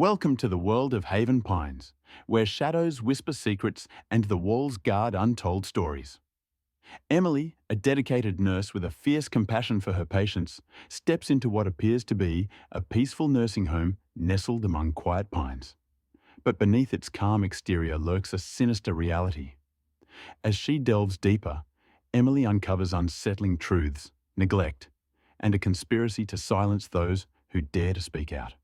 Welcome to the world of Haven Pines, where shadows whisper secrets and the walls guard untold stories. Emily, a dedicated nurse with a fierce compassion for her patients, steps into what appears to be a peaceful nursing home nestled among quiet pines. But beneath its calm exterior lurks a sinister reality. As she delves deeper, Emily uncovers unsettling truths, neglect, and a conspiracy to silence those who dare to speak out.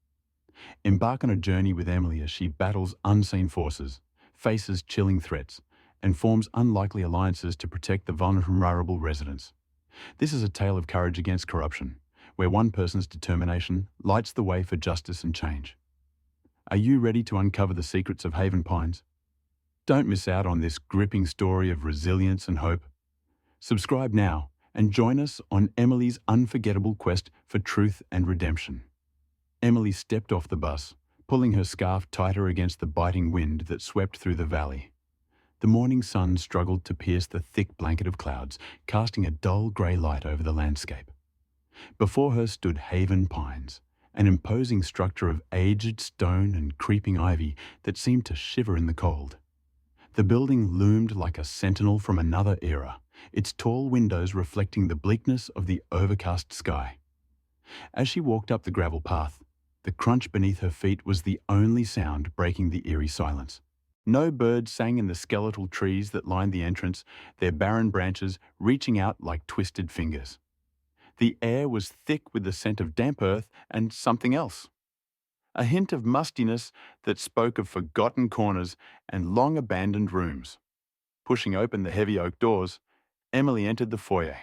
Embark on a journey with Emily as she battles unseen forces, faces chilling threats, and forms unlikely alliances to protect the vulnerable residents. This is a tale of courage against corruption, where one person's determination lights the way for justice and change. Are you ready to uncover the secrets of Haven Pines? Don't miss out on this gripping story of resilience and hope. Subscribe now and join us on Emily's unforgettable quest for truth and redemption. Emily stepped off the bus, pulling her scarf tighter against the biting wind that swept through the valley. The morning sun struggled to pierce the thick blanket of clouds, casting a dull grey light over the landscape. Before her stood Haven Pines, an imposing structure of aged stone and creeping ivy that seemed to shiver in the cold. The building loomed like a sentinel from another era, its tall windows reflecting the bleakness of the overcast sky. As she walked up the gravel path, the crunch beneath her feet was the only sound breaking the eerie silence. No birds sang in the skeletal trees that lined the entrance, their barren branches reaching out like twisted fingers. The air was thick with the scent of damp earth and something else. A hint of mustiness that spoke of forgotten corners and long-abandoned rooms. Pushing open the heavy oak doors, Emily entered the foyer.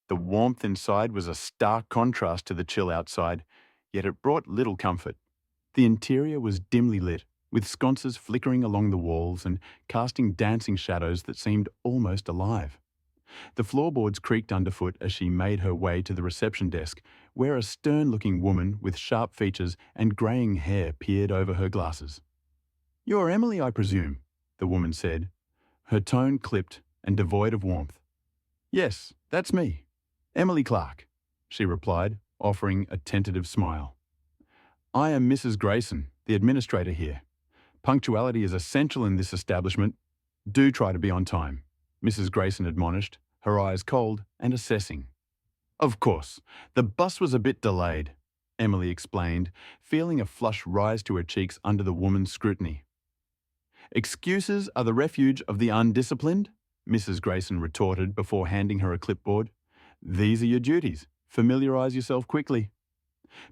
The warmth inside was a stark contrast to the chill outside, yet it brought little comfort. The interior was dimly lit, with sconces flickering along the walls and casting dancing shadows that seemed almost alive. The floorboards creaked underfoot as she made her way to the reception desk, where a stern-looking woman with sharp features and greying hair peered over her glasses. "You're Emily, I presume," the woman said, her tone clipped and devoid of warmth. "Yes, that's me. Emily Clark," she replied, offering a tentative smile. "I am Mrs. Grayson, the administrator here. Punctuality is essential in this establishment. Do try to be on time," Mrs. Grayson admonished, her eyes cold and assessing. "Of course, the bus was a bit delayed," Emily explained, feeling a flush rise to her cheeks under the woman's scrutiny. "Excuses are the refuge of the undisciplined," Mrs. Grayson retorted before handing her a clipboard. "These are your duties. Familiarize yourself quickly."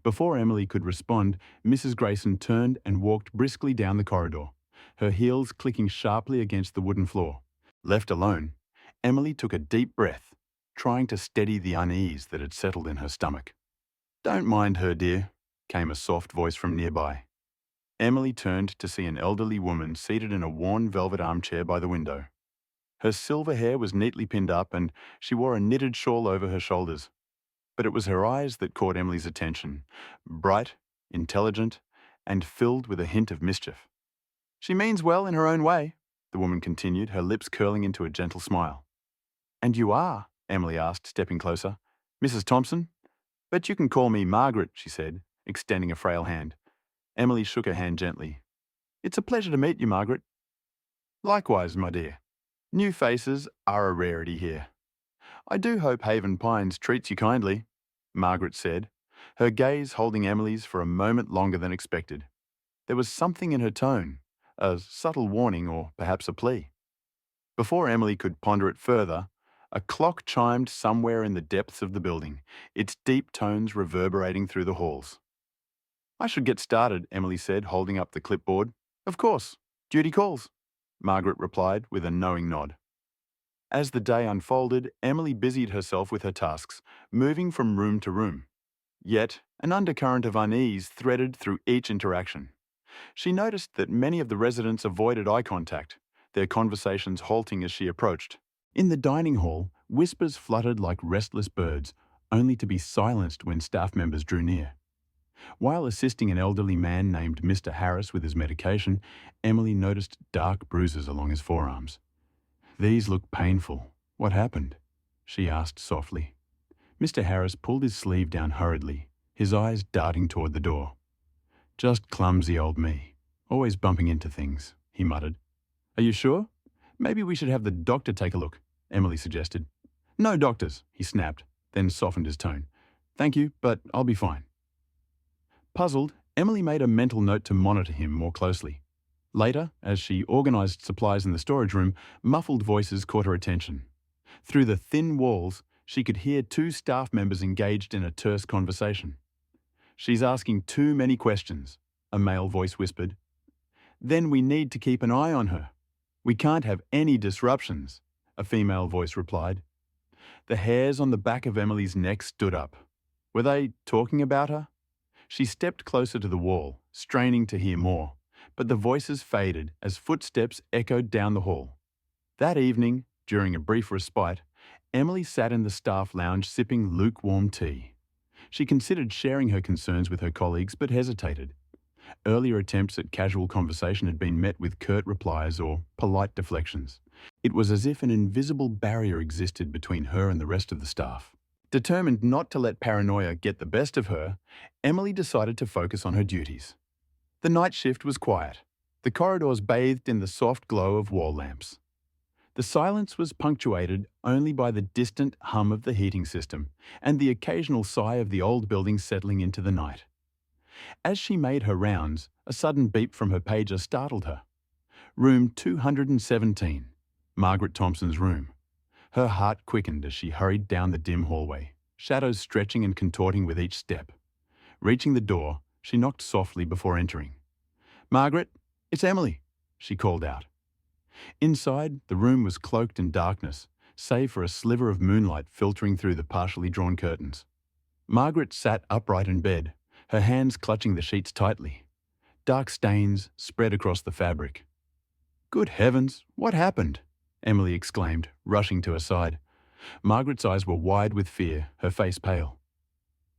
Before Emily could respond, Mrs. Grayson turned and walked briskly down the corridor, her heels clicking sharply against the wooden floor. Left alone, Emily took a deep breath, trying to steady the unease that had settled in her stomach. "Don't mind her, dear," came a soft voice from nearby. Emily turned to see an elderly woman seated in a worn velvet armchair by the window. Her silver hair was neatly pinned up and she wore a knitted shawl over her shoulders. But it was her eyes that caught Emily's attention, bright, intelligent, and filled with a hint of mischief. "She means well in her own way," the woman continued, her lips curling into a gentle smile. "And you are?" Emily asked, stepping closer. "Mrs. Thompson?" "But you can call me Margaret," she said, extending a frail hand. Emily shook her hand gently. "It's a pleasure to meet you, Margaret." "Likewise, my dear. New faces are a rarity here." "I do hope Haven Pines treats you kindly," Margaret said, her gaze holding Emily's for a moment longer than expected. There was something in her tone, a subtle warning or perhaps a plea. Before Emily could ponder it further, a clock chimed somewhere in the depths of the building, its deep tones reverberating through the halls. "I should get started," Emily said, holding up the clipboard. "Of course. Duty calls," Margaret replied with a knowing nod. As the day unfolded, Emily busied herself with her tasks, moving from room to room. Yet, an undercurrent of unease threaded through each interaction. She noticed that many of the residents avoided eye contact, their conversations halting as she approached. In the dining hall, whispers fluttered like restless birds, only to be silenced when staff members drew near. While assisting an elderly man named Mr. Harris with his medication, Emily noticed dark bruises along his forearms. "These look painful. What happened?" she asked softly. Mr. Harris pulled his sleeve down hurriedly, his eyes darting toward the door. Just clumsy old me. Always bumping into things, he muttered. Are you sure? Maybe we should have the doctor take a look, Emily suggested. No doctors, he snapped, then softened his tone. Thank you, but I'll be fine. Puzzled, Emily made a mental note to monitor him more closely. Later, as she organised supplies in the storage room, muffled voices caught her attention. Through the thin walls, she could hear two staff members engaged in a terse conversation. She's asking too many questions, a male voice whispered. Then we need to keep an eye on her. We can't have any disruptions, a female voice replied. The hairs on the back of Emily's neck stood up. Were they talking about her? She stepped closer to the wall, straining to hear more, but the voices faded as footsteps echoed down the hall. That evening, during a brief respite, Emily sat in the staff lounge sipping lukewarm tea. She considered sharing her concerns with her colleagues but hesitated. Earlier attempts at casual conversation had been met with curt replies or polite deflections. It was as if an invisible barrier existed between her and the rest of the staff. Determined not to let paranoia get the best of her, Emily decided to focus on her duties. The night shift was quiet. The corridors bathed in the soft glow of wall lamps. The silence was punctuated only by the distant hum of the heating system and the occasional sigh of the old building settling into the night. As she made her rounds, a sudden beep from her pager startled her. Room 217, Margaret Thompson's room. Her heart quickened as she hurried down the dim hallway, shadows stretching and contorting with each step. Reaching the door, she knocked softly before entering. "Margaret, it's Emily," she called out. Inside, the room was cloaked in darkness, save for a sliver of moonlight filtering through the partially drawn curtains. Margaret sat upright in bed, her hands clutching the sheets tightly. Dark stains spread across the fabric. "Good heavens, what happened?" Emily exclaimed, rushing to her side. Margaret's eyes were wide with fear, her face pale.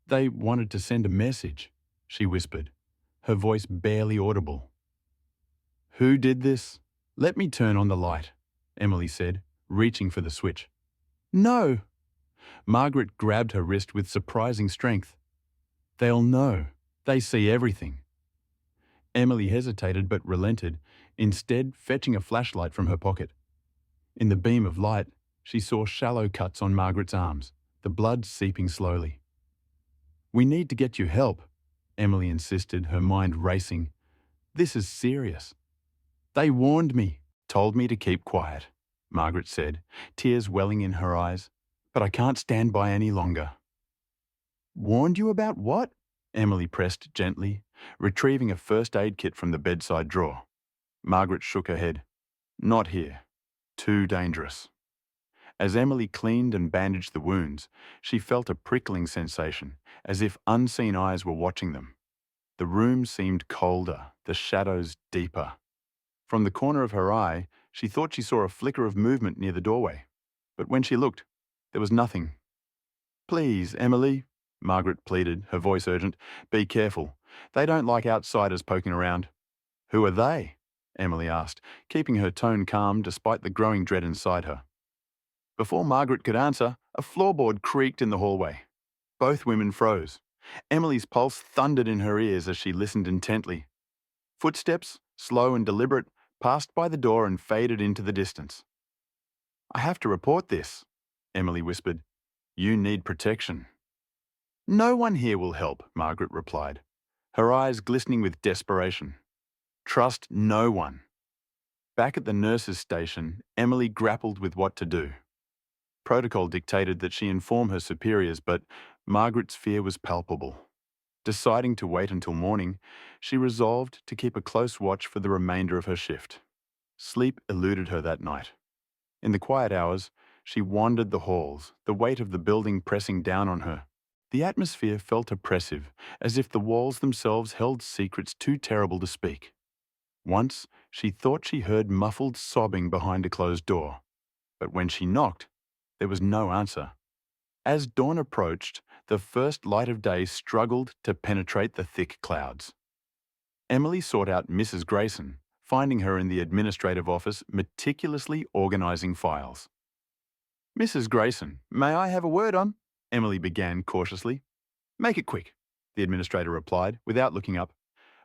"They wanted to send a message," she whispered, her voice barely audible. "Who did this? Let me turn on the light," Emily said, reaching for the switch. "No!" Margaret grabbed her wrist with surprising strength. "They'll know. They see everything." Emily hesitated but relented, instead fetching a flashlight from her pocket. In the beam of light, she saw shallow cuts on Margaret's arms, the blood seeping slowly. "We need to get you help," Emily insisted, her mind racing. "This is serious." "They warned me, told me to keep quiet," Margaret said, tears welling in her eyes. "But I can't stand by any longer." "Warned you about what?" Emily pressed gently, retrieving a first aid kit from the bedside drawer. Margaret shook her head. "Not here. Too dangerous." As Emily cleaned and bandaged the wounds, she felt a prickling sensation, as if unseen eyes were watching them. The room seemed colder, the shadows deeper. From the corner of her eye, she thought she saw a flicker of movement near the doorway. But when she looked, there was nothing. "Please, Emily," Margaret pleaded, her voice urgent. "Be careful. They don't like outsiders poking around." "Who are they?" Emily asked, keeping her tone calm despite the growing dread inside her. Before Margaret could answer, a floorboard creaked in the hallway. Both women froze. Emily's pulse thundered in her ears as she listened intently. Footsteps, slow and deliberate, passed by the door and faded into the distance. "I have to report this," Emily whispered. "You need protection." "No one here will help," Margaret replied, her eyes glistening with desperation. "Trust no one." Back at the nurse's station, Emily grappled with what to do. Protocol dictated that she inform her superiors, but Margaret's fear was palpable. Deciding to wait until morning, she resolved to keep a close watch for the remainder of her shift. Sleep eluded her that night. In the quiet hours, she wandered the halls, the weight of the building pressing down on her. The atmosphere felt oppressive, as if the walls themselves held secrets too terrible to speak. Once, she thought she heard muffled sobbing behind a closed door. But when she knocked, there was no answer. As dawn approached, the first light of day struggled to penetrate the thick clouds. Emily sought out Mrs. Grayson, finding her in the administrative office meticulously organising files. "Mrs. Grayson, may I have a word on?" Emily began cautiously. "Make it quick," the administrator replied, without looking up.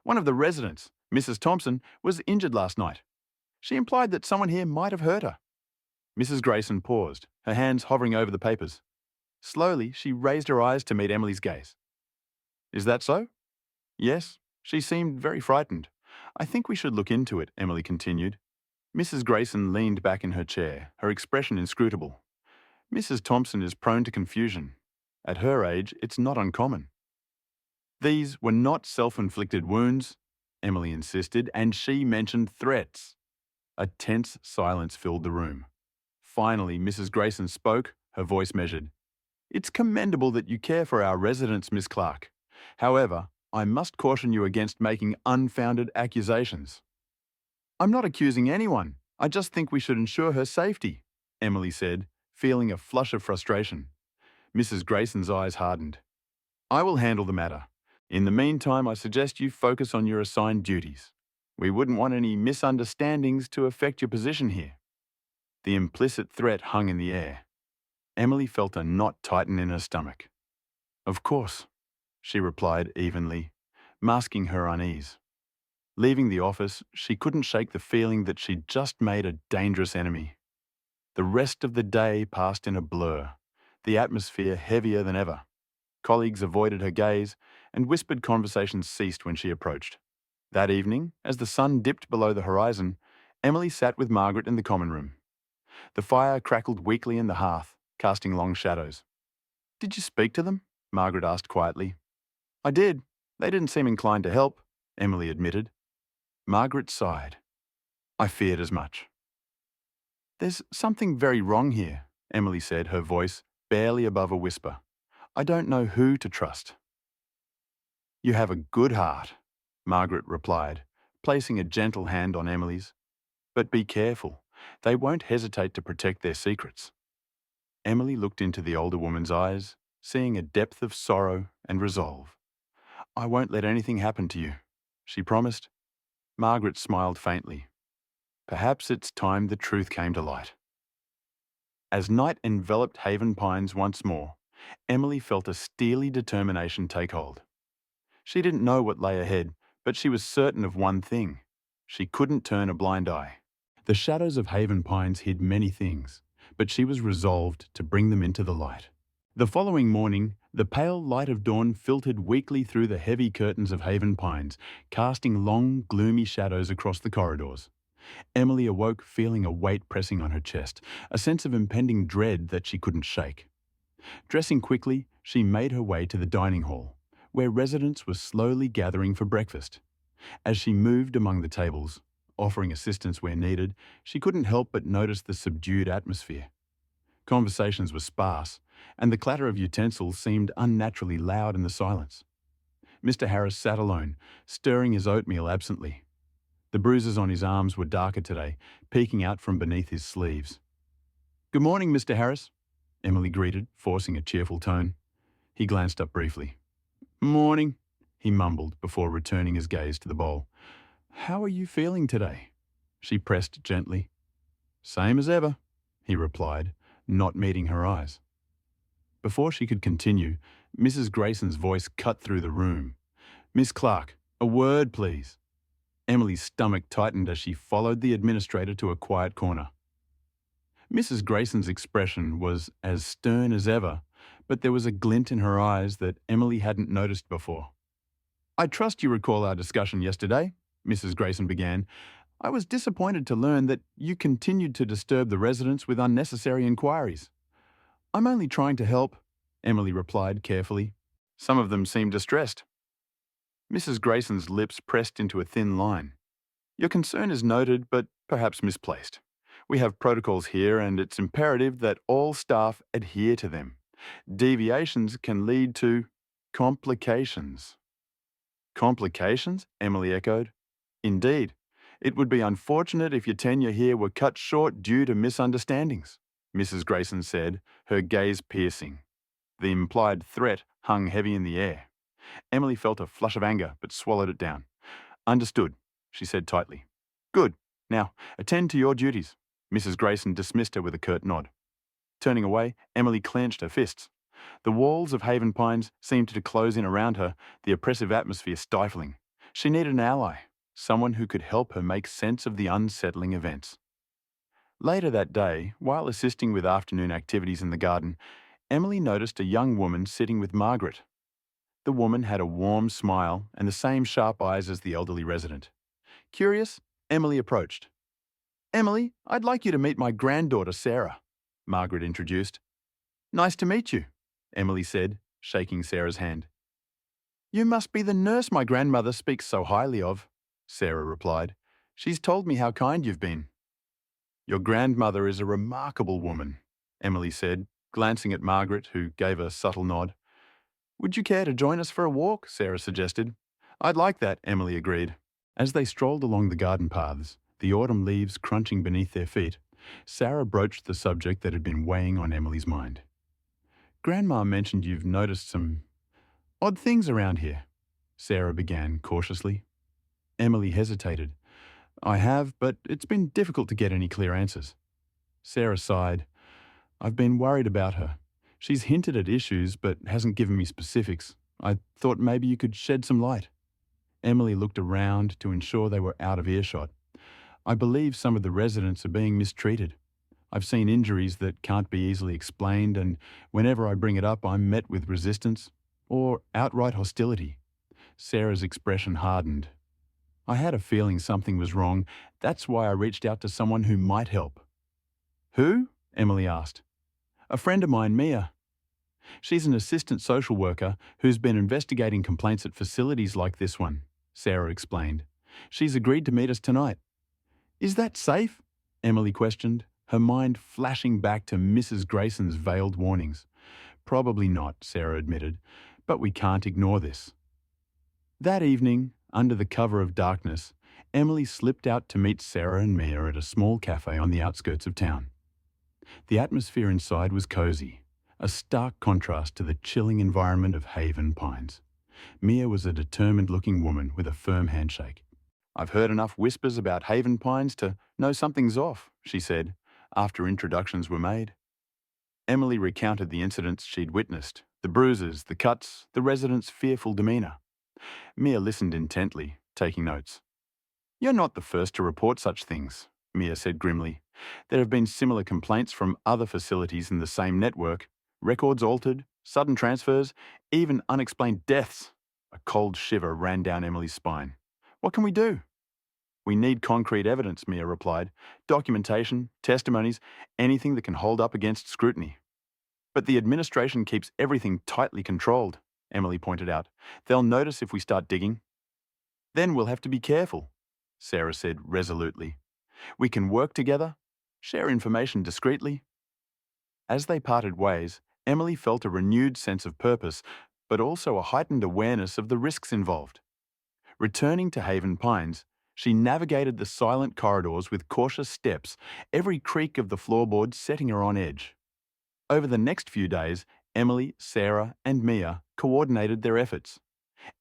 One of the residents, Mrs. Thompson, was injured last night. She implied that someone here might have hurt her. Mrs. Grayson paused, her hands hovering over the papers. Slowly, she raised her eyes to meet Emily's gaze. Is that so? Yes. She seemed very frightened. I think we should look into it, Emily continued. Mrs. Grayson leaned back in her chair, her expression inscrutable. Mrs. Thompson is prone to confusion. At her age, it's not uncommon. These were not self-inflicted wounds, Emily insisted, and she mentioned threats. A tense silence filled the room. Finally, Mrs. Grayson spoke, her voice measured. It's commendable that you care for our residents, Miss Clark. However, I must caution you against making unfounded accusations. I'm not accusing anyone. I just think we should ensure her safety, Emily said, feeling a flush of frustration. Mrs. Grayson's eyes hardened. I will handle the matter. In the meantime, I suggest you focus on your assigned duties. We wouldn't want any misunderstandings to affect your position here. The implicit threat hung in the air. Emily felt a knot tighten in her stomach. Of course, she replied evenly, masking her unease. Leaving the office, she couldn't shake the feeling that she'd just made a dangerous enemy. The rest of the day passed in a blur, the atmosphere heavier than ever. Colleagues avoided her gaze, and whispered conversations ceased when she approached. That evening, as the sun dipped below the horizon, Emily sat with Margaret in the common room. The fire crackled weakly in the hearth, casting long shadows. Did you speak to them? Margaret asked quietly. I did. They didn't seem inclined to help, Emily admitted. Margaret sighed. I feared as much. There's something very wrong here, Emily said, her voice barely above a whisper. I don't know who to trust. You have a good heart, Margaret replied, placing a gentle hand on Emily's. But be careful. They won't hesitate to protect their secrets. Emily looked into the older woman's eyes, seeing a depth of sorrow and resolve. I won't let anything happen to you, she promised. Margaret smiled faintly. Perhaps it's time the truth came to light. As night enveloped Haven Pines once more, Emily felt a steely determination take hold. She didn't know what lay ahead, but she was certain of one thing. She couldn't turn a blind eye. The shadows of Haven Pines hid many things, but she was resolved to bring them into the light. The following morning, the pale light of dawn filtered weakly through the heavy curtains of Haven Pines, casting long, gloomy shadows across the corridors. Emily awoke feeling a weight pressing on her chest, a sense of impending dread that she couldn't shake. Dressing quickly, she made her way to the dining hall, where residents were slowly gathering for breakfast. As she moved among the tables, offering assistance where needed, she couldn't help but notice the subdued atmosphere. Conversations were sparse, and the clatter of utensils seemed unnaturally loud in the silence. Mr. Harris sat alone, stirring his oatmeal absently. The bruises on his arms were darker today, peeking out from beneath his sleeves. Good morning, Mr. Harris, Emily greeted, forcing a cheerful tone. He glanced up briefly. Morning, he mumbled before returning his gaze to the bowl. How are you feeling today? She pressed gently. Same as ever, he replied, not meeting her eyes. Before she could continue, Mrs. Grayson's voice cut through the room. Miss Clark, a word, please. Emily's stomach tightened as she followed the administrator to a quiet corner. Mrs. Grayson's expression was as stern as ever, but there was a glint in her eyes that Emily hadn't noticed before. I trust you recall our discussion yesterday, Mrs. Grayson began. I was disappointed to learn that you continued to disturb the residents with unnecessary inquiries. I'm only trying to help, Emily replied carefully. Some of them seemed distressed. Mrs. Grayson's lips pressed into a thin line. Your concern is noted, but perhaps misplaced. We have protocols here, and it's imperative that all staff adhere to them. Deviations can lead to complications. Complications? Emily echoed. Indeed. It would be unfortunate if your tenure here were cut short due to misunderstandings, Mrs. Grayson said, her gaze piercing. The implied threat hung heavy in the air. Emily felt a flush of anger, but swallowed it down. Understood, she said tightly. Good. Now, attend to your duties. Mrs. Grayson dismissed her with a curt nod. Turning away, Emily clenched her fists. The walls of Haven Pines seemed to close in around her, the oppressive atmosphere stifling. She needed an ally, someone who could help her make sense of the unsettling events. Later that day, while assisting with afternoon activities in the garden, Emily noticed a young woman sitting with Margaret. The woman had a warm smile and the same sharp eyes as the elderly resident. Curious, Emily approached. "Emily, I'd like you to meet my granddaughter, Sarah," Margaret introduced. "Nice to meet you," Emily said, shaking Sarah's hand. "You must be the nurse my grandmother speaks so highly of," Sarah replied. "She's told me how kind you've been." "Your grandmother is a remarkable woman," Emily said, glancing at Margaret, who gave a subtle nod. "Would you care to join us for a walk?" Sarah suggested. "I'd like that," Emily agreed. As they strolled along the garden paths, the autumn leaves crunching beneath their feet, Sarah broached the subject that had been weighing on Emily's mind. "Grandma mentioned you've noticed some odd things around here," Sarah began cautiously. Emily hesitated. "I have, but it's been difficult to get any clear answers." Sarah sighed. "I've been worried about her. She's hinted at issues, but hasn't given me specifics. I thought maybe you could shed some light." Emily looked around to ensure they were out of earshot. "I believe some of the residents are being mistreated. I've seen injuries that can't be easily explained, and whenever I bring it up, I'm met with resistance or outright hostility." Sarah's expression hardened. "I had a feeling something was wrong. That's why I reached out to someone who might help." "Who?" Emily asked. "A friend of mine, Mia. She's an assistant social worker who's been investigating complaints at facilities like this one," Sarah explained. "She's agreed to meet us tonight." "Is that safe?" Emily questioned, her mind flashing back to Mrs. Grayson's veiled warnings. "Probably not," Sarah admitted, "but we can't ignore this." That evening, under the cover of darkness, Emily slipped out to meet Sarah and Mia at a small cafe on the outskirts of town. The atmosphere inside was cozy, a stark contrast to the chilling environment of Haven Pines. Mia was a determined-looking woman with a firm handshake. "I've heard enough whispers about Haven Pines to know something's off," she said, after introductions were made. Emily recounted the incidents she'd witnessed, the bruises, the cuts, the residents' fearful demeanour. Mia listened intently, taking notes. "You're not the first to report such things," Mia said grimly. "There have been similar complaints from other facilities in the same network. Records altered, sudden transfers, even unexplained deaths." A cold shiver ran down Emily's spine. "What can we do?" "We need concrete evidence," Mia replied. "Documentation, testimonies, anything that can hold up against scrutiny." "But the administration keeps everything tightly controlled," Emily pointed out. "They'll notice if we start digging." "Then we'll have to be careful," Sarah said resolutely. "We can work together, share information discreetly." As they parted ways, Emily felt a renewed sense of purpose, but also a heightened awareness of the risks involved. Returning to Haven Pines, she navigated the silent corridors with cautious steps, every creak of the floorboards setting her on edge. Over the next few days, Emily, Sarah, and Mia coordinated their efforts.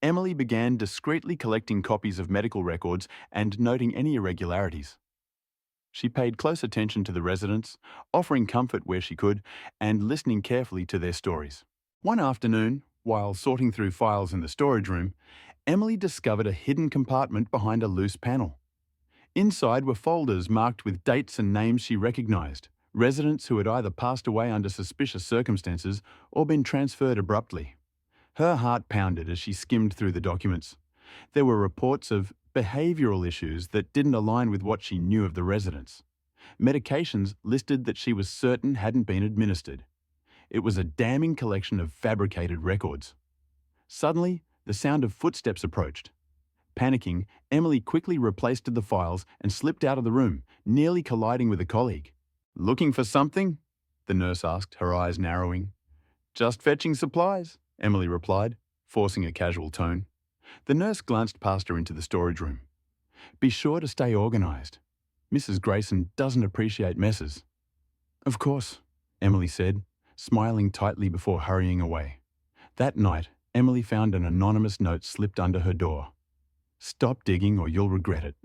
Emily began discreetly collecting copies of medical records and noting any irregularities. She paid close attention to the residents, offering comfort where she could, and listening carefully to their stories. One afternoon, while sorting through files in the storage room, Emily discovered a hidden compartment behind a loose panel. Inside were folders marked with dates and names she recognized, residents who had either passed away under suspicious circumstances or been transferred abruptly. Her heart pounded as she skimmed through the documents. There were reports of behavioral issues that didn't align with what she knew of the residents. Medications listed that she was certain hadn't been administered. It was a damning collection of fabricated records. Suddenly, the sound of footsteps approached. Panicking, Emily quickly replaced the files and slipped out of the room, nearly colliding with a colleague. "Looking for something?" the nurse asked, her eyes narrowing. "Just fetching supplies," Emily replied, forcing a casual tone. The nurse glanced past her into the storage room. "Be sure to stay organised. Mrs. Grayson doesn't appreciate messes." "Of course," Emily said, smiling tightly before hurrying away. That night, Emily found an anonymous note slipped under her door. "Stop digging or you'll regret it."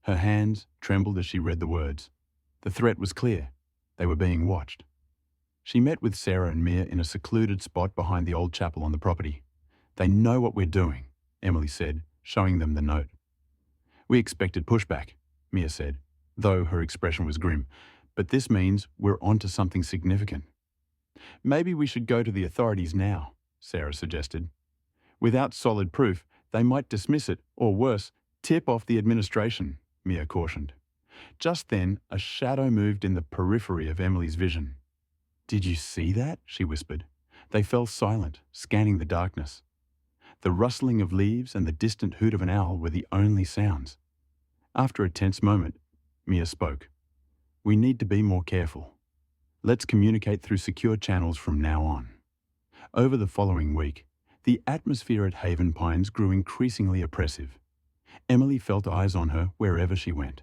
Her hands trembled as she read the words. The threat was clear. They were being watched. She met with Sarah and Mia in a secluded spot behind the old chapel on the property. "They know what we're doing," Emily said, showing them the note. "We expected pushback," Mia said, though her expression was grim. "But this means we're onto something significant." "Maybe we should go to the authorities now," Sarah suggested. "Without solid proof, they might dismiss it, or worse, tip off the administration," Mia cautioned. Just then, a shadow moved in the periphery of Emily's vision. "Did you see that?" she whispered. They fell silent, scanning the darkness. The rustling of leaves and the distant hoot of an owl were the only sounds. After a tense moment, Mia spoke. "We need to be more careful. Let's communicate through secure channels from now on." Over the following week, the atmosphere at Haven Pines grew increasingly oppressive. Emily felt eyes on her wherever she went.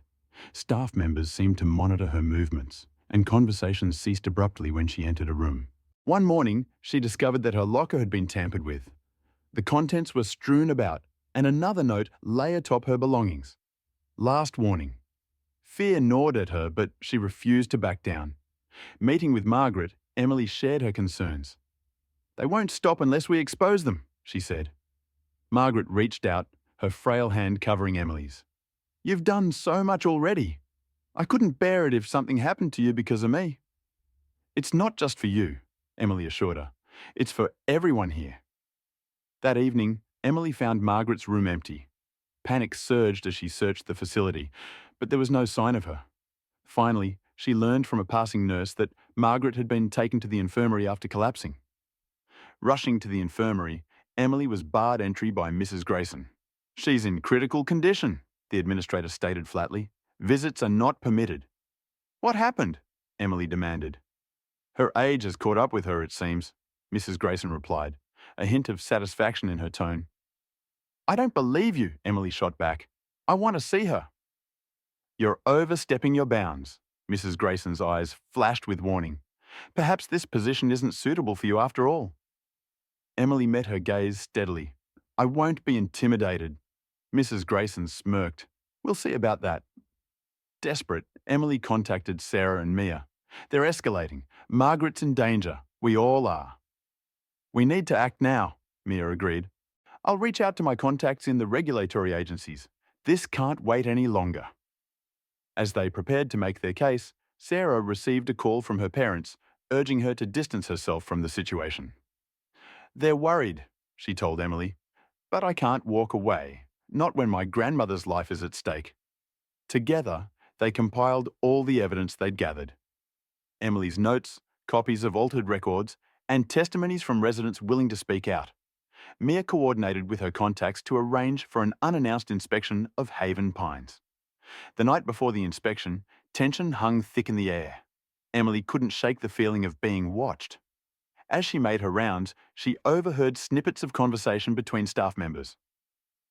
Staff members seemed to monitor her movements, and conversations ceased abruptly when she entered a room. One morning, she discovered that her locker had been tampered with. The contents were strewn about, and another note lay atop her belongings. "Last warning." Fear gnawed at her, but she refused to back down. Meeting with Margaret, Emily shared her concerns. "They won't stop unless we expose them," she said. Margaret reached out, her frail hand covering Emily's. "You've done so much already. I couldn't bear it if something happened to you because of me." "It's not just for you," Emily assured her. "It's for everyone here." That evening, Emily found Margaret's room empty. Panic surged as she searched the facility, but there was no sign of her. Finally, she learned from a passing nurse that Margaret had been taken to the infirmary after collapsing. Rushing to the infirmary, Emily was barred entry by Mrs. Grayson. "She's in critical condition," the administrator stated flatly. "Visits are not permitted." "What happened?" Emily demanded. "Her age has caught up with her, it seems," Mrs. Grayson replied, a hint of satisfaction in her tone. "I don't believe you," Emily shot back. "I want to see her." "You're overstepping your bounds," Mrs. Grayson's eyes flashed with warning. "Perhaps this position isn't suitable for you after all." Emily met her gaze steadily. "I won't be intimidated." Mrs. Grayson smirked. "We'll see about that." Desperate, Emily contacted Sarah and Mia. "They're escalating. Margaret's in danger. We all are." "We need to act now," Mia agreed. "I'll reach out to my contacts in the regulatory agencies. This can't wait any longer." As they prepared to make their case, Sarah received a call from her parents, urging her to distance herself from the situation. "They're worried," she told Emily, "but I can't walk away, not when my grandmother's life is at stake." Together, they compiled all the evidence they'd gathered. Emily's notes, copies of altered records, and testimonies from residents willing to speak out. Mia coordinated with her contacts to arrange for an unannounced inspection of Haven Pines. The night before the inspection, tension hung thick in the air. Emily couldn't shake the feeling of being watched. As she made her rounds, she overheard snippets of conversation between staff members.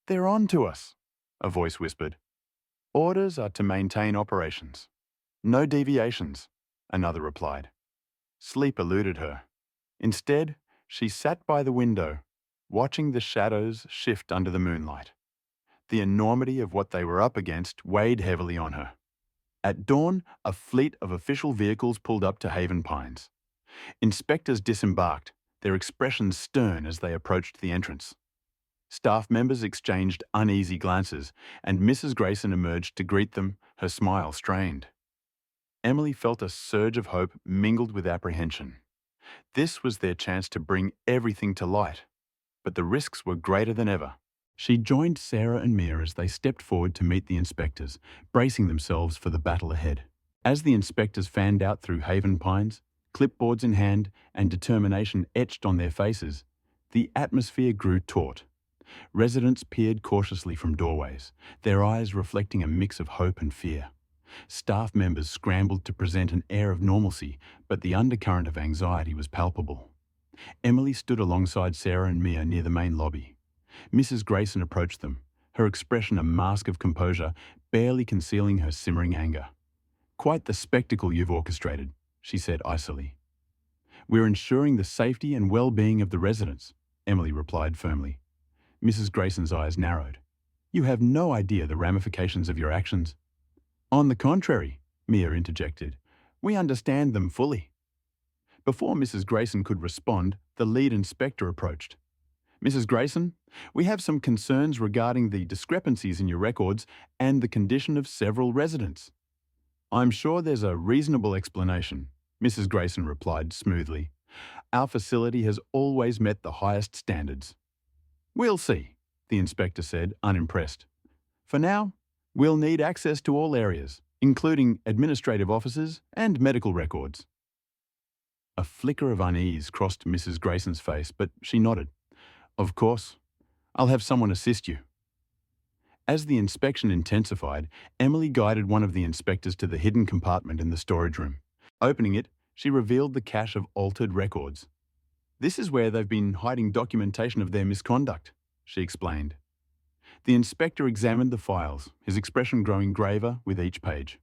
"They're on to us," a voice whispered. "Orders are to maintain operations. No deviations," another replied. Sleep eluded her. Instead, she sat by the window, watching the shadows shift under the moonlight. The enormity of what they were up against weighed heavily on her. At dawn, a fleet of official vehicles pulled up to Haven Pines. Inspectors disembarked, their expressions stern as they approached the entrance. Staff members exchanged uneasy glances, and Mrs. Grayson emerged to greet them, her smile strained. Emily felt a surge of hope mingled with apprehension. This was their chance to bring everything to light, but the risks were greater than ever. She joined Sarah and Mia as they stepped forward to meet the inspectors, bracing themselves for the battle ahead. As the inspectors fanned out through Haven Pines, clipboards in hand and determination etched on their faces, the atmosphere grew taut. Residents peered cautiously from doorways, their eyes reflecting a mix of hope and fear. Staff members scrambled to present an air of normalcy, but the undercurrent of anxiety was palpable. Emily stood alongside Sarah and Mia near the main lobby. Mrs. Grayson approached them, her expression a mask of composure, barely concealing her simmering anger. "Quite the spectacle you've orchestrated," she said icily. "We're ensuring the safety and well-being of the residents," Emily replied firmly. Mrs. Grayson's eyes narrowed. "You have no idea the ramifications of your actions." "On the contrary," Mia interjected, "we understand them fully." Before Mrs. Grayson could respond, the lead inspector approached. Mrs. Grayson, we have some concerns regarding the discrepancies in your records and the condition of several residents. I'm sure there's a reasonable explanation, Mrs. Grayson replied smoothly. Our facility has always met the highest standards. We'll see, the inspector said, unimpressed. For now, we'll need access to all areas, including administrative offices and medical records. A flicker of unease crossed Mrs. Grayson's face, but she nodded. Of course. I'll have someone assist you. As the inspection intensified, Emily guided one of the inspectors to the hidden compartment in the storage room. Opening it, she revealed the cache of altered records. This is where they've been hiding documentation of their misconduct, she explained. The inspector examined the files, his expression growing graver with each page.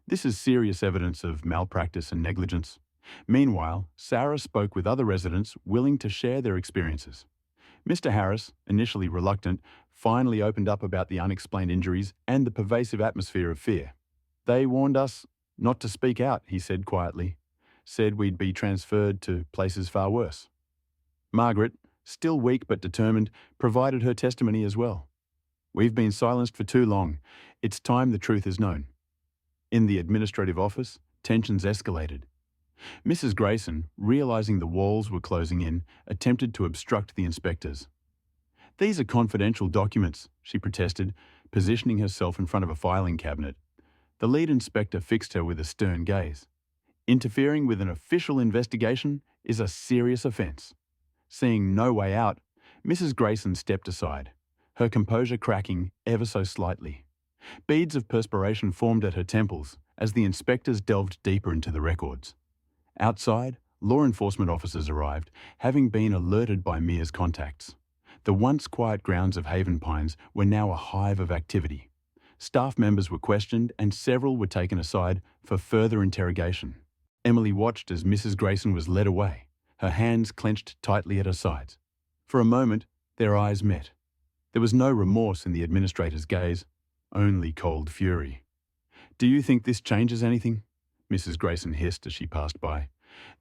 This is serious evidence of malpractice and negligence. Meanwhile, Sarah spoke with other residents willing to share their experiences. Mr. Harris, initially reluctant, finally opened up about the unexplained injuries and the pervasive atmosphere of fear. They warned us not to speak out, he said quietly. Said we'd be transferred to places far worse. Margaret, still weak but determined, provided her testimony as well. We've been silenced for too long. It's time the truth is known. In the administrative office, tensions escalated. Mrs. Grayson, realizing the walls were closing in, attempted to obstruct the inspectors. These are confidential documents, she protested, positioning herself in front of a filing cabinet. The lead inspector fixed her with a stern gaze. Interfering with an official investigation is a serious offence. Seeing no way out, Mrs. Grayson stepped aside, her composure cracking ever so slightly. Beads of perspiration formed at her temples as the inspectors delved deeper into the records. Outside, law enforcement officers arrived, having been alerted by Mia's contacts. The once quiet grounds of Haven Pines were now a hive of activity. Staff members were questioned and several were taken aside for further interrogation. Emily watched as Mrs. Grayson was led away, her hands clenched tightly at her sides. For a moment, their eyes met. There was no remorse in the administrator's gaze, only cold fury. "Do you think this changes anything?" Mrs. Grayson hissed as she passed by.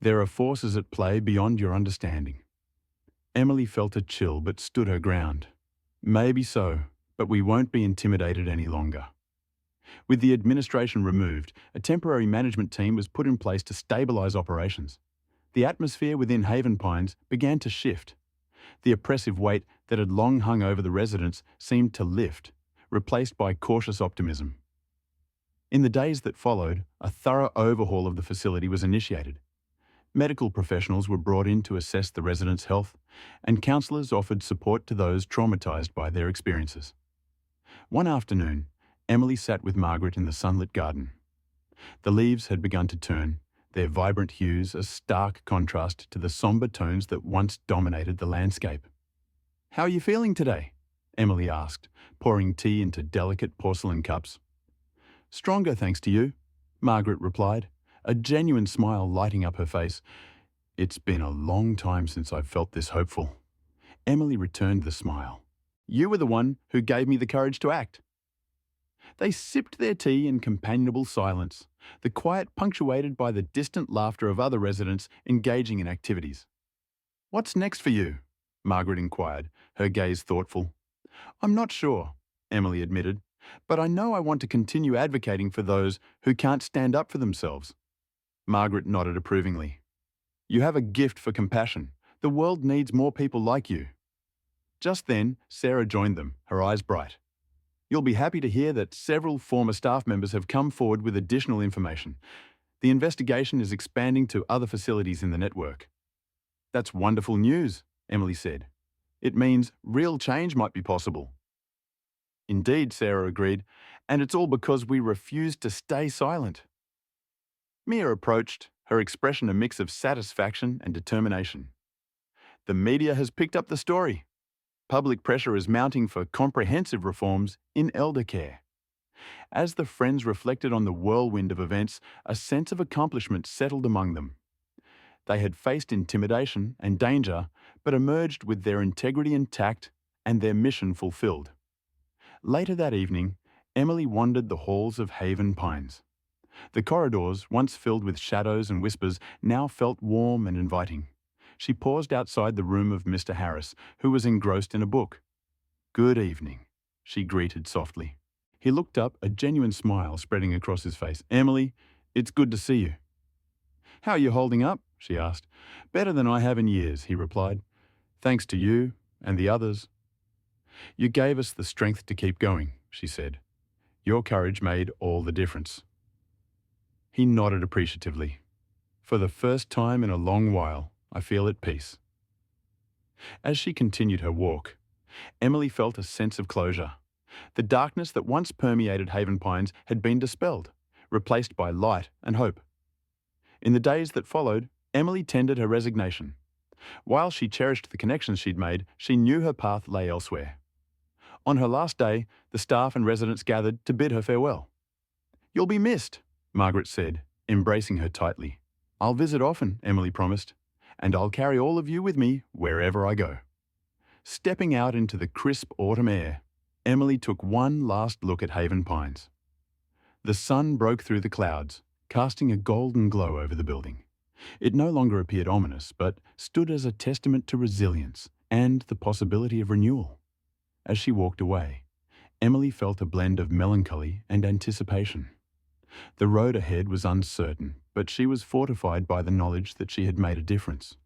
"There are forces at play beyond your understanding." Emily felt a chill but stood her ground. "Maybe so, but we won't be intimidated any longer." With the administration removed, a temporary management team was put in place to stabilise operations. The atmosphere within Haven Pines began to shift. The oppressive weight that had long hung over the residents seemed to lift, replaced by cautious optimism. In the days that followed, a thorough overhaul of the facility was initiated. Medical professionals were brought in to assess the residents' health, and counsellors offered support to those traumatised by their experiences. One afternoon, Emily sat with Margaret in the sunlit garden. The leaves had begun to turn, their vibrant hues a stark contrast to the sombre tones that once dominated the landscape. "How are you feeling today?" Emily asked, pouring tea into delicate porcelain cups. "Stronger, thanks to you," Margaret replied, a genuine smile lighting up her face. "It's been a long time since I've felt this hopeful." Emily returned the smile. "You were the one who gave me the courage to act." They sipped their tea in companionable silence, the quiet punctuated by the distant laughter of other residents engaging in activities. "What's next for you?" Margaret inquired, her gaze thoughtful. "I'm not sure," Emily admitted, "but I know I want to continue advocating for those who can't stand up for themselves." Margaret nodded approvingly. "You have a gift for compassion. The world needs more people like you." Just then, Sarah joined them, her eyes bright. "You'll be happy to hear that several former staff members have come forward with additional information. The investigation is expanding to other facilities in the network." "That's wonderful news," Emily said. "It means real change might be possible." "Indeed," Sarah agreed, "and it's all because we refused to stay silent." Mia approached, her expression a mix of satisfaction and determination. "The media has picked up the story. Public pressure is mounting for comprehensive reforms in elder care." As the friends reflected on the whirlwind of events, a sense of accomplishment settled among them. They had faced intimidation and danger, but emerged with their integrity intact and their mission fulfilled. Later that evening, Emily wandered the halls of Haven Pines. The corridors, once filled with shadows and whispers, now felt warm and inviting. She paused outside the room of Mr. Harris, who was engrossed in a book. "Good evening," she greeted softly. He looked up, a genuine smile spreading across his face. "Emily, it's good to see you." "How are you holding up?" she asked. "Better than I have in years," he replied. "Thanks to you and the others." "You gave us the strength to keep going," she said. "Your courage made all the difference." He nodded appreciatively. "For the first time in a long while, I feel at peace." As she continued her walk, Emily felt a sense of closure. The darkness that once permeated Haven Pines had been dispelled, replaced by light and hope. In the days that followed, Emily tendered her resignation. While she cherished the connections she'd made, she knew her path lay elsewhere. On her last day, the staff and residents gathered to bid her farewell. "You'll be missed," Margaret said, embracing her tightly. "I'll visit often," Emily promised, "and I'll carry all of you with me wherever I go." Stepping out into the crisp autumn air, Emily took one last look at Haven Pines. The sun broke through the clouds, casting a golden glow over the building. It no longer appeared ominous, but stood as a testament to resilience and the possibility of renewal. As she walked away, Emily felt a blend of melancholy and anticipation. The road ahead was uncertain, but she was fortified by the knowledge that she had made a difference.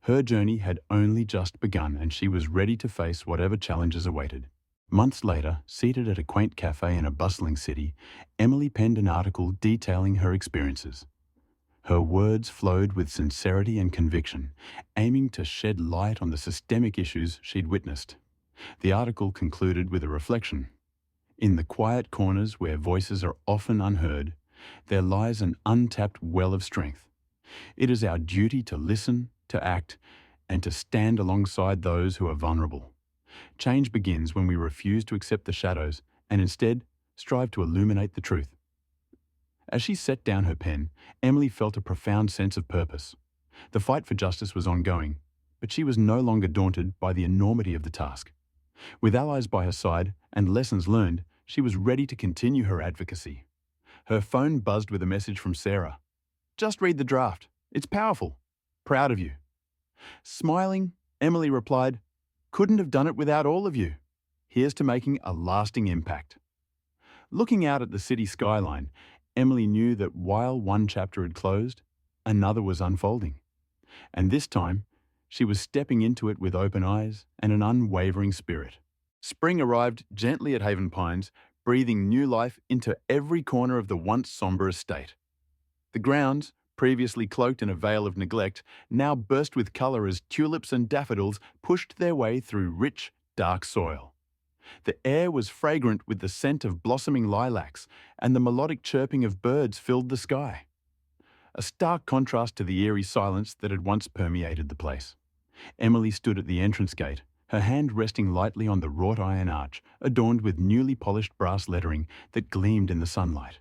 Her journey had only just begun, and she was ready to face whatever challenges awaited. Months later, seated at a quaint cafe in a bustling city, Emily penned an article detailing her experiences. Her words flowed with sincerity and conviction, aiming to shed light on the systemic issues she'd witnessed. The article concluded with a reflection. In the quiet corners where voices are often unheard, there lies an untapped well of strength. It is our duty to listen, to act, and to stand alongside those who are vulnerable. Change begins when we refuse to accept the shadows and instead strive to illuminate the truth. As she set down her pen, Emily felt a profound sense of purpose. The fight for justice was ongoing, but she was no longer daunted by the enormity of the task. With allies by her side and lessons learned, she was ready to continue her advocacy. Her phone buzzed with a message from Sarah. "Just read the draft. It's powerful. Proud of you." Smiling, Emily replied, "Couldn't have done it without all of you. Here's to making a lasting impact." Looking out at the city skyline, Emily knew that while one chapter had closed, another was unfolding. And this time, she was stepping into it with open eyes and an unwavering spirit. Spring arrived gently at Haven Pines, breathing new life into every corner of the once sombre estate. The grounds, previously cloaked in a veil of neglect, now burst with colour as tulips and daffodils pushed their way through rich, dark soil. The air was fragrant with the scent of blossoming lilacs, and the melodic chirping of birds filled the sky. A stark contrast to the eerie silence that had once permeated the place. Emily stood at the entrance gate, her hand resting lightly on the wrought iron arch, adorned with newly polished brass lettering that gleamed in the sunlight.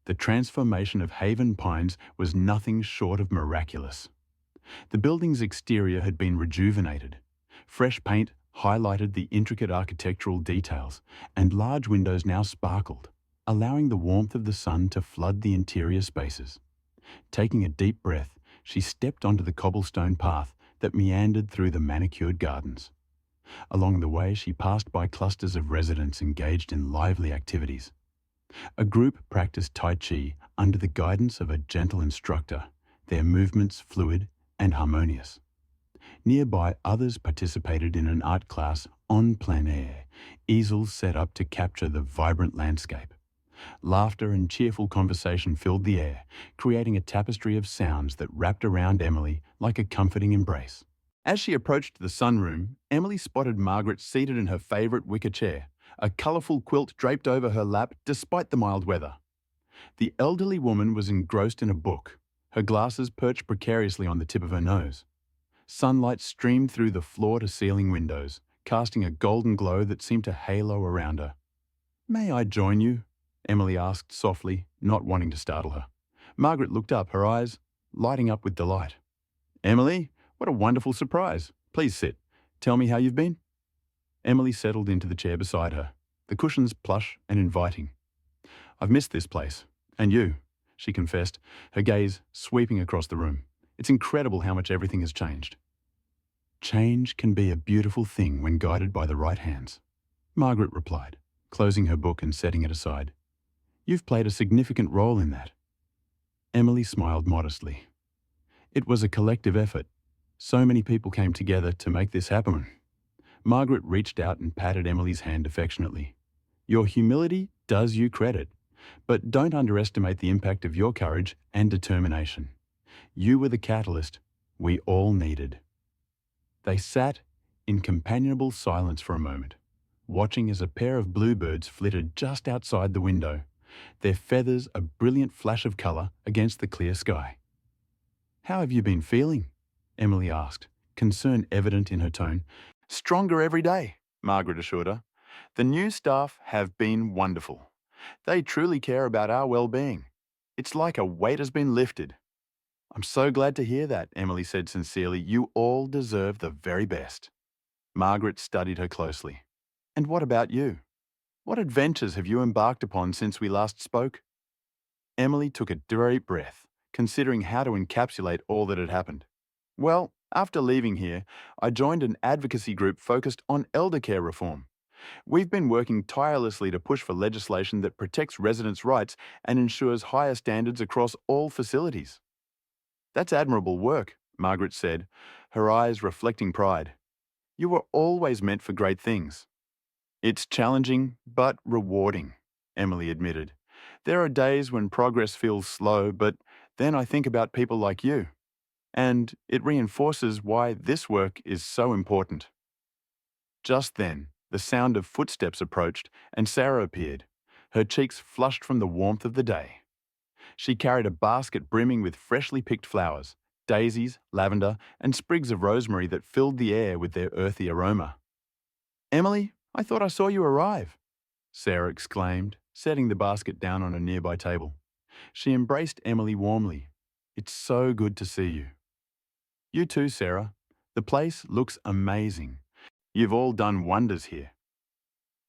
The transformation of Haven Pines was nothing short of miraculous. The building's exterior had been rejuvenated. Fresh paint highlighted the intricate architectural details, and large windows now sparkled, allowing the warmth of the sun to flood the interior spaces. Taking a deep breath, she stepped onto the cobblestone path that meandered through the manicured gardens. Along the way, she passed by clusters of residents engaged in lively activities. A group practiced Tai Chi under the guidance of a gentle instructor, their movements fluid and harmonious. Nearby, others participated in an art class en plein air, easels set up to capture the vibrant landscape. Laughter and cheerful conversation filled the air, creating a tapestry of sounds that wrapped around Emily like a comforting embrace. As she approached the sunroom, Emily spotted Margaret seated in her favourite wicker chair, a colourful quilt draped over her lap despite the mild weather. The elderly woman was engrossed in a book, her glasses perched precariously on the tip of her nose. Sunlight streamed through the floor-to-ceiling windows, casting a golden glow that seemed to halo around her. "May I join you?" Emily asked softly, not wanting to startle her. Margaret looked up, her eyes lighting up with delight. "Emily, what a wonderful surprise. Please sit. Tell me how you've been." Emily settled into the chair beside her, the cushions plush and inviting. "I've missed this place. And you," she confessed, her gaze sweeping across the room. It's incredible how much everything has changed. Change can be a beautiful thing when guided by the right hands, Margaret replied, closing her book and setting it aside. You've played a significant role in that. Emily smiled modestly. It was a collective effort. So many people came together to make this happen. Margaret reached out and patted Emily's hand affectionately. Your humility does you credit, but don't underestimate the impact of your courage and determination. You were the catalyst we all needed. They sat in companionable silence for a moment, watching as a pair of bluebirds flitted just outside the window, their feathers a brilliant flash of colour against the clear sky. How have you been feeling? Emily asked, concern evident in her tone. Stronger every day, Margaret assured her. The new staff have been wonderful. They truly care about our well-being. It's like a weight has been lifted. I'm so glad to hear that, Emily said sincerely. You all deserve the very best. Margaret studied her closely. And what about you? What adventures have you embarked upon since we last spoke? Emily took a deep breath, considering how to encapsulate all that had happened. Well, after leaving here, I joined an advocacy group focused on elder care reform. We've been working tirelessly to push for legislation that protects residents' rights and ensures higher standards across all facilities. That's admirable work, Margaret said, her eyes reflecting pride. You were always meant for great things. It's challenging, but rewarding, Emily admitted. There are days when progress feels slow, but then I think about people like you. And it reinforces why this work is so important. Just then, the sound of footsteps approached and Sarah appeared, her cheeks flushed from the warmth of the day. She carried a basket brimming with freshly picked flowers, daisies, lavender, and sprigs of rosemary that filled the air with their earthy aroma. Emily, I thought I saw you arrive, Sarah exclaimed, setting the basket down on a nearby table. She embraced Emily warmly. It's so good to see you. You too, Sarah. The place looks amazing. You've all done wonders here.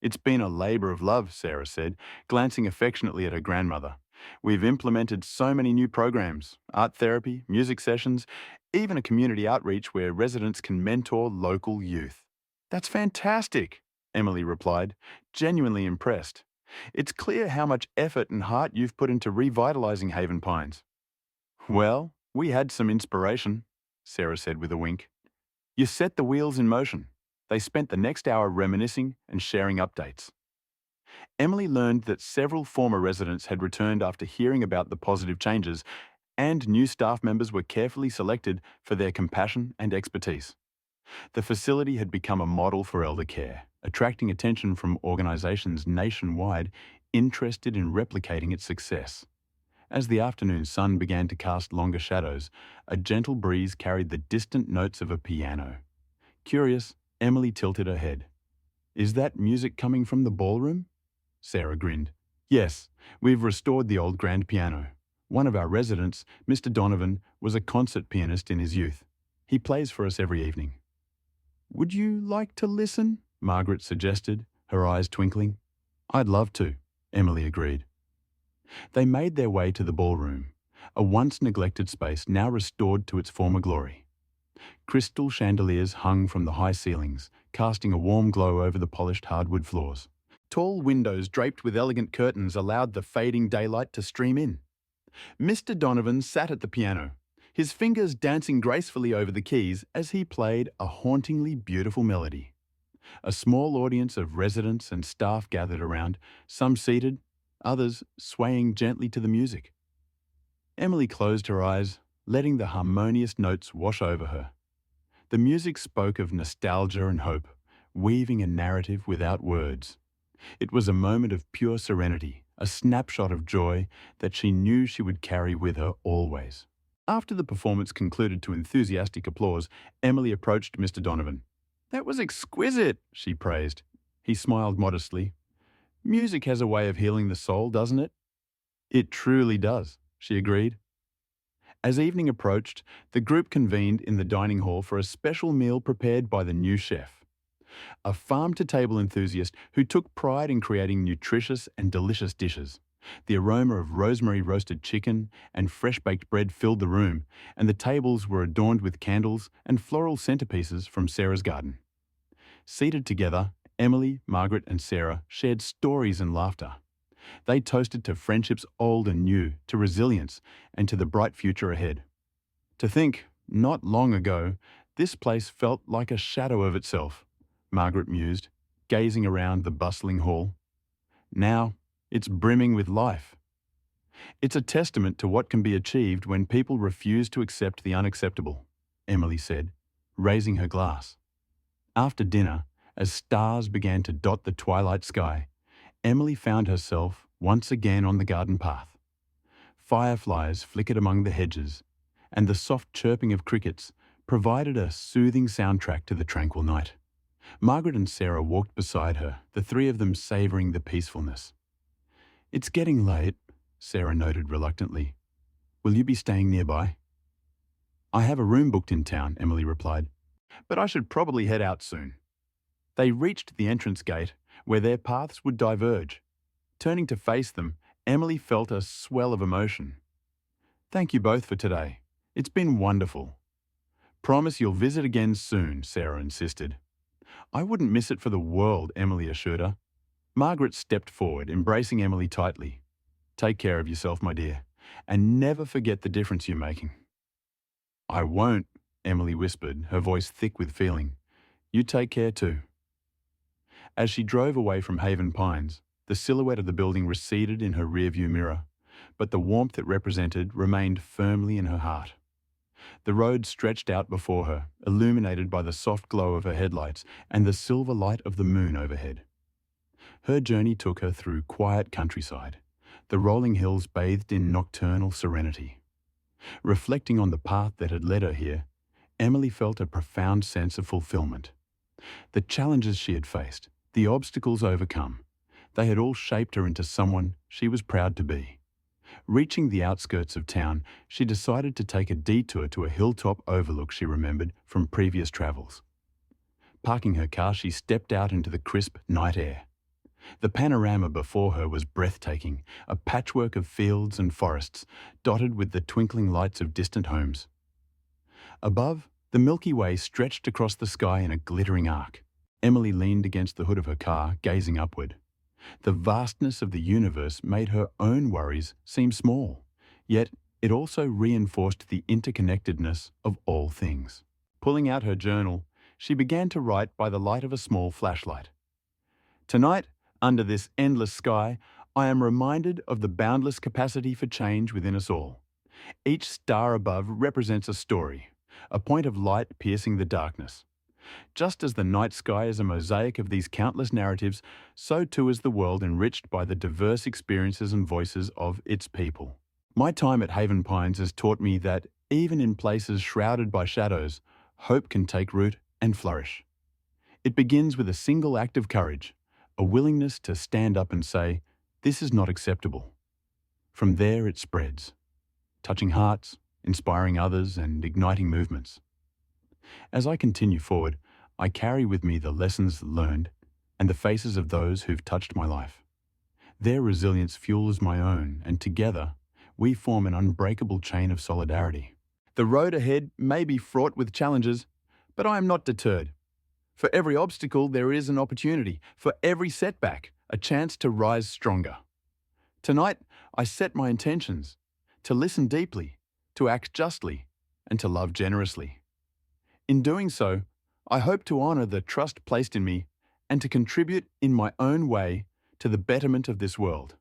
It's been a labour of love, Sarah said, glancing affectionately at her grandmother. We've implemented so many new programs, art therapy, music sessions, even a community outreach where residents can mentor local youth. That's fantastic, Emily replied, genuinely impressed. It's clear how much effort and heart you've put into revitalising Haven Pines. Well, we had some inspiration, Sarah said with a wink. You set the wheels in motion. They spent the next hour reminiscing and sharing updates. Emily learned that several former residents had returned after hearing about the positive changes, and new staff members were carefully selected for their compassion and expertise. The facility had become a model for elder care, attracting attention from organisations nationwide interested in replicating its success. As the afternoon sun began to cast longer shadows, a gentle breeze carried the distant notes of a piano. Curious, Emily tilted her head. Is that music coming from the ballroom? Sarah grinned. Yes, we've restored the old grand piano. One of our residents, Mr. Donovan, was a concert pianist in his youth. He plays for us every evening. Would you like to listen? Margaret suggested, her eyes twinkling. I'd love to, Emily agreed. They made their way to the ballroom, a once-neglected space now restored to its former glory. Crystal chandeliers hung from the high ceilings, casting a warm glow over the polished hardwood floors. Tall windows draped with elegant curtains allowed the fading daylight to stream in. Mr. Donovan sat at the piano, his fingers dancing gracefully over the keys as he played a hauntingly beautiful melody. A small audience of residents and staff gathered around, some seated, others swaying gently to the music. Emily closed her eyes, letting the harmonious notes wash over her. The music spoke of nostalgia and hope, weaving a narrative without words. It was a moment of pure serenity, a snapshot of joy that she knew she would carry with her always. After the performance concluded to enthusiastic applause, Emily approached Mr. Donovan. That was exquisite, she praised. He smiled modestly. Music has a way of healing the soul, doesn't it? It truly does, she agreed. As evening approached, the group convened in the dining hall for a special meal prepared by the new chef, a farm-to-table enthusiast who took pride in creating nutritious and delicious dishes. The aroma of rosemary roasted chicken and fresh-baked bread filled the room, and the tables were adorned with candles and floral centerpieces from Sarah's garden. Seated together, Emily, Margaret and Sarah shared stories and laughter. They toasted to friendships old and new, to resilience, and to the bright future ahead. To think, not long ago, this place felt like a shadow of itself, Margaret mused, gazing around the bustling hall. Now, it's brimming with life. It's a testament to what can be achieved when people refuse to accept the unacceptable, Emily said, raising her glass. After dinner, as stars began to dot the twilight sky, Emily found herself once again on the garden path. Fireflies flickered among the hedges, and the soft chirping of crickets provided a soothing soundtrack to the tranquil night. Margaret and Sarah walked beside her, the three of them savouring the peacefulness. "It's getting late," Sarah noted reluctantly. "Will you be staying nearby?" "I have a room booked in town," Emily replied, "but I should probably head out soon." They reached the entrance gate, where their paths would diverge. Turning to face them, Emily felt a swell of emotion. "Thank you both for today. It's been wonderful." "Promise you'll visit again soon," Sarah insisted. "I wouldn't miss it for the world," Emily assured her. Margaret stepped forward, embracing Emily tightly. "Take care of yourself, my dear, and never forget the difference you're making." "I won't," Emily whispered, her voice thick with feeling. "You take care too." As she drove away from Haven Pines, the silhouette of the building receded in her rearview mirror, but the warmth it represented remained firmly in her heart. The road stretched out before her, illuminated by the soft glow of her headlights and the silver light of the moon overhead. Her journey took her through quiet countryside, the rolling hills bathed in nocturnal serenity. Reflecting on the path that had led her here, Emily felt a profound sense of fulfillment. The challenges she had faced, the obstacles overcome, they had all shaped her into someone she was proud to be. Reaching the outskirts of town, she decided to take a detour to a hilltop overlook she remembered from previous travels. Parking her car, she stepped out into the crisp night air. The panorama before her was breathtaking, a patchwork of fields and forests, dotted with the twinkling lights of distant homes. Above, the Milky Way stretched across the sky in a glittering arc. Emily leaned against the hood of her car, gazing upward. The vastness of the universe made her own worries seem small, yet it also reinforced the interconnectedness of all things. Pulling out her journal, she began to write by the light of a small flashlight. "Tonight, under this endless sky, I am reminded of the boundless capacity for change within us all. Each star above represents a story, a point of light piercing the darkness. Just as the night sky is a mosaic of these countless narratives, so too is the world enriched by the diverse experiences and voices of its people. My time at Haven Pines has taught me that, even in places shrouded by shadows, hope can take root and flourish. It begins with a single act of courage, a willingness to stand up and say, 'This is not acceptable.' From there it spreads, touching hearts, inspiring others, and igniting movements. As I continue forward, I carry with me the lessons learned and the faces of those who've touched my life. Their resilience fuels my own, and together, we form an unbreakable chain of solidarity. The road ahead may be fraught with challenges, but I am not deterred. For every obstacle, there is an opportunity. For every setback, a chance to rise stronger. Tonight, I set my intentions to listen deeply, to act justly, and to love generously. In doing so, I hope to honour the trust placed in me and to contribute in my own way to the betterment of this world."